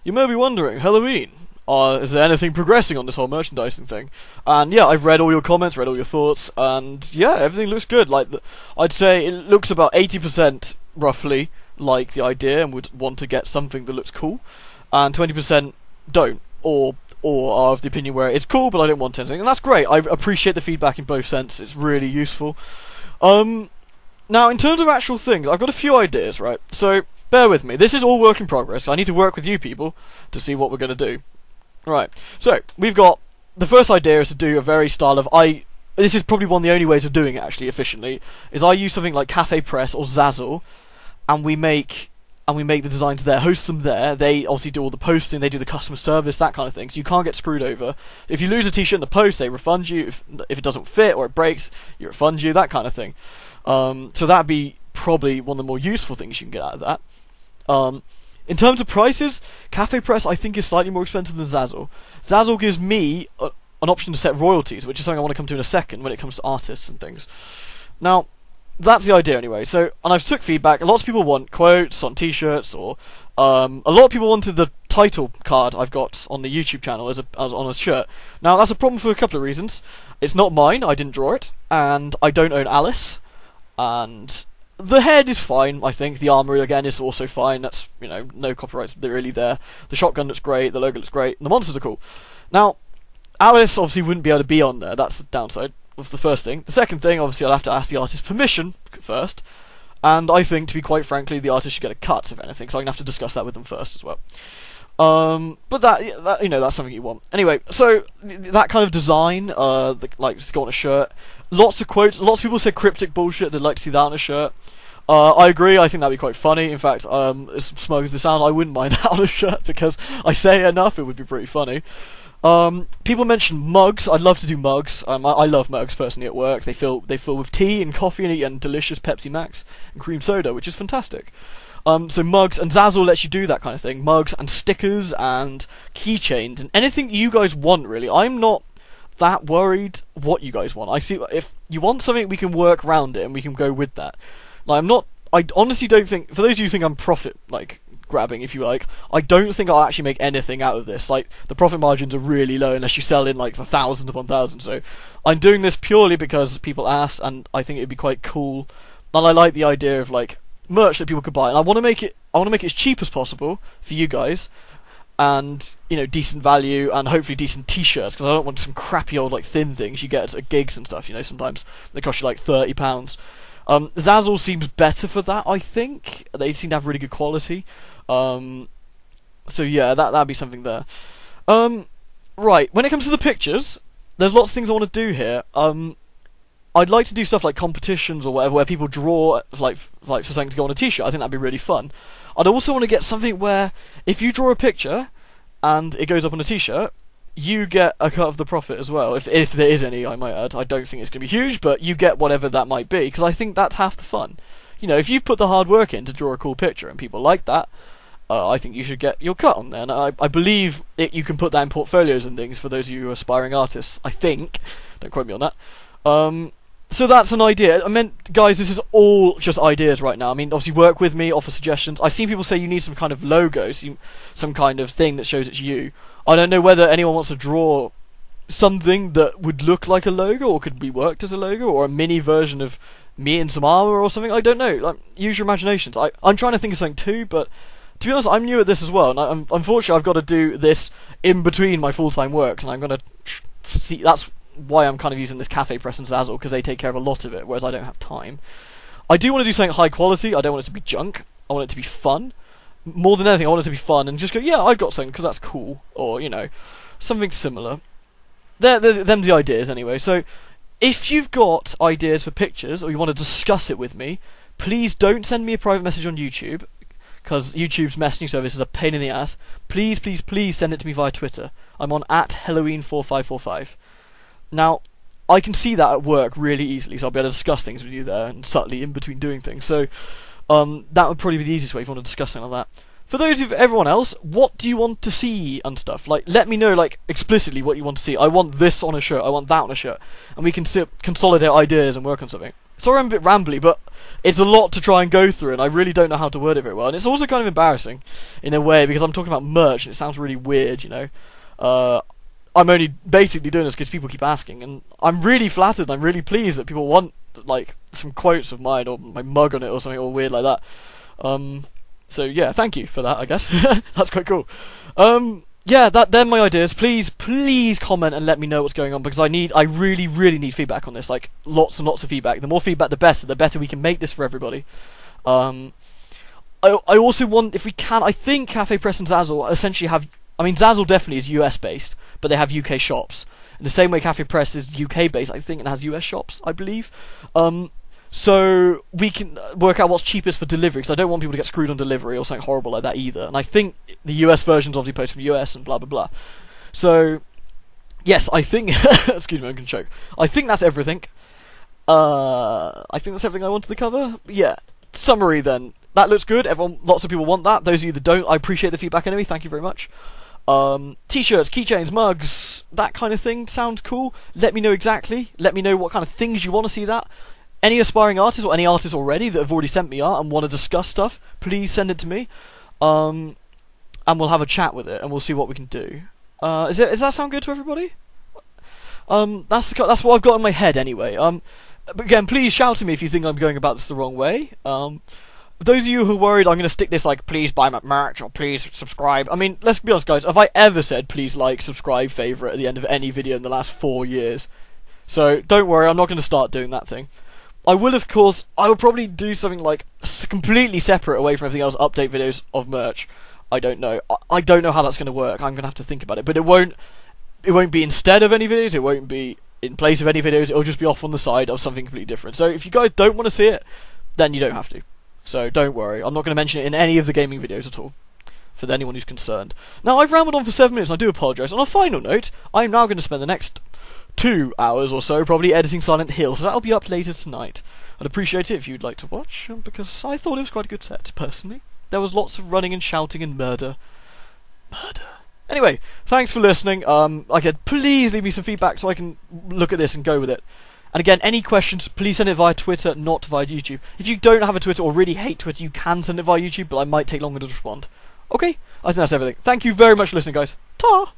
You may be wondering, Halloween, is there anything progressing on this whole merchandising thing? And yeah, I've read all your comments, read all your thoughts, and yeah, everything looks good. I'd say it looks about 80% roughly like the idea and would want to get something that looks cool, and 20% don't, or are of the opinion where it's cool but I don't want anything, and that's great. I appreciate the feedback in both senses. It's really useful. Now, in terms of actual things, I've got a few ideas, right? So, bear with me. This is all work in progress. I need to work with you people to see what we're going to do. Right. So, we've got... The first idea is to do a very style of... This is probably one of the only ways of doing it, actually, efficiently, is I use something like Cafe Press or Zazzle, and we make the designs there, host them there. They obviously do all the posting, they do the customer service, that kind of thing, so you can't get screwed over. If you lose a t-shirt in the post, they refund you. If it doesn't fit or it breaks, you refund you, that kind of thing. So that'd be probably one of the more useful things you can get out of that. In terms of prices, Cafe Press I think is slightly more expensive than Zazzle. Zazzle gives me an option to set royalties, which is something I want to come to in a second when it comes to artists and things. Now, that's the idea anyway. So, and I've took feedback. Lots of people want quotes on t-shirts, or a lot of people wanted the title card I've got on the YouTube channel as on a shirt. Now, that's a problem for a couple of reasons. It's not mine, I didn't draw it, and I don't own Alice. And the head is fine, I think. The armour, again, is also fine. That's, you know, no copyrights really there. The shotgun looks great, the logo looks great, and the monsters are cool. Now, Alice obviously wouldn't be able to be on there. That's the downside of the first thing. The second thing, obviously, I'll have to ask the artist's permission first. And I think, to be quite frankly, the artist should get a cut, if anything, so I'm going to have to discuss that with them first as well. But that, you know, that's something you want. Anyway, so that kind of design, like to go on a shirt. Lots of quotes. Lots of people say cryptic bullshit. They'd like to see that on a shirt. I agree. I think that'd be quite funny. In fact, as smug as it sounds, I wouldn't mind that on a shirt because I say it enough. It would be pretty funny. People mention mugs. I'd love to do mugs. I love mugs personally at work. They fill with tea and coffee and delicious Pepsi Max and cream soda, which is fantastic. So mugs, and Zazzle lets you do that kind of thing. Mugs and stickers and keychains and anything you guys want, really. I'm not that worried what you guys want. I see if you want something, we can work around it and we can go with that. Like, I honestly don't think, for those of you who think I'm profit, like, grabbing, if you like, I don't think I'll actually make anything out of this. Like, the profit margins are really low unless you sell in, like, the thousands upon thousands. So, I'm doing this purely because people ask, and I think it'd be quite cool. And I like the idea of, like, merch that people could buy, and I want to make it as cheap as possible for you guys, and, you know, decent value, and hopefully decent t-shirts, because I don't want some crappy old, like, thin things you get at gigs and stuff, you know, sometimes they cost you, like, £30. Zazzle seems better for that, I think. They seem to have really good quality. So yeah, that'd be something there. Right, when it comes to the pictures, there's lots of things I want to do here. I'd like to do stuff like competitions or whatever, where people draw, like for something to go on a t-shirt. I think that'd be really fun. I'd also want to get something where, if you draw a picture, and it goes up on a t-shirt, you get a cut of the profit as well. If there is any, I might add. I don't think it's going to be huge, but you get whatever that might be, because I think that's half the fun. You know, if you've put the hard work in to draw a cool picture, and people like that, I think you should get your cut on there. And I believe you can put that in portfolios and things for those of you who are aspiring artists, I think. Don't quote me on that. So that's an idea. I meant, guys, this is all just ideas right now. I mean, obviously work with me, offer suggestions. I've seen people say you need some kind of logo, some kind of thing that shows it's you. I don't know whether anyone wants to draw something that would look like a logo, or could be worked as a logo, or a mini version of me in some armor or something. I don't know. Like, use your imaginations. I'm trying to think of something too, but to be honest, I'm new at this as well, and unfortunately I've got to do this in between my full-time work, and I'm going to see... That's why I'm kind of using this Cafe Press and Zazzle, because they take care of a lot of it, whereas I don't have time. I do want to do something high quality. I don't want it to be junk. I want it to be fun. More than anything, I want it to be fun and just go, yeah, I've got something because that's cool, or, you know, something similar. Them's the ideas anyway. So if you've got ideas for pictures, or you want to discuss it with me, please don't send me a private message on YouTube, because YouTube's messaging service is a pain in the ass. Please, please, please send it to me via Twitter. I'm on @Halloween4545. Now, I can see that at work really easily, so I'll be able to discuss things with you there, and subtly in between doing things. So, that would probably be the easiest way if you want to discuss something like that. For those of everyone else, what do you want to see and stuff? Like, let me know, like, explicitly what you want to see. I want this on a shirt, I want that on a shirt, and we can consolidate ideas and work on something. Sorry I'm a bit rambly, but it's a lot to try and go through, and I really don't know how to word it very well. And it's also kind of embarrassing, in a way, because I'm talking about merch, and it sounds really weird, you know. I'm only basically doing this because people keep asking, and I'm really flattered, and I'm really pleased that people want, like, some quotes of mine, or my mug on it, or something all weird like that. So yeah, thank you for that, I guess. That's quite cool. Yeah, they're my ideas. Please comment and let me know what's going on, because I really need feedback on this. Like, lots and lots of feedback. The more feedback, the better. The better we can make this for everybody. I also want, if we can, I think Cafe Press and Zazzle essentially have. I mean, Zazzle definitely is US based, but they have UK shops. In the same way, Cafe Press is UK based, I think, and has US shops, I believe. So we can work out what's cheapest for delivery, because I don't want people to get screwed on delivery or something horrible like that either. And I think the US version's obviously posted from US and blah blah blah. So yes, I think excuse me, I'm gonna choke. I think that's everything. I think that's everything I wanted to cover. Yeah. Summary then. That looks good. Lots of people want that. Those of you that don't, I appreciate the feedback anyway. Thank you very much. T-shirts, keychains, mugs, that kind of thing sounds cool. Let me know exactly. Let me know what kind of things you want to see that. Any aspiring artists or any artists already that have already sent me art and want to discuss stuff, please send it to me. And we'll have a chat with it and we'll see what we can do. Does that sound good to everybody? That's what I've got in my head anyway. But again, please shout at me if you think I'm going about this the wrong way. Those of you who are worried I'm going to stick this, like, please buy my merch or please subscribe. I mean, let's be honest, guys. Have I ever said please like, subscribe, favourite at the end of any video in the last 4 years? So don't worry, I'm not going to start doing that thing. I will, of course, I will probably do something like completely separate away from everything else, update videos of merch. I don't know. I don't know how that's going to work. I'm going to have to think about it. But it won't be instead of any videos. It won't be in place of any videos. It'll just be off on the side of something completely different. So if you guys don't want to see it, then you don't have to. So don't worry, I'm not going to mention it in any of the gaming videos at all, for anyone who's concerned. Now, I've rambled on for 7 minutes, and I do apologise. On a final note, I'm now going to spend the next 2 hours or so probably editing Silent Hill, so that'll be up later tonight. I'd appreciate it if you'd like to watch, because I thought it was quite a good set, personally. There was lots of running and shouting and murder. Anyway, thanks for listening. Please leave me some feedback so I can look at this and go with it. And again, any questions, please send it via Twitter, not via YouTube. If you don't have a Twitter or really hate Twitter, you can send it via YouTube, but I might take longer to respond. Okay? I think that's everything. Thank you very much for listening, guys. Ta!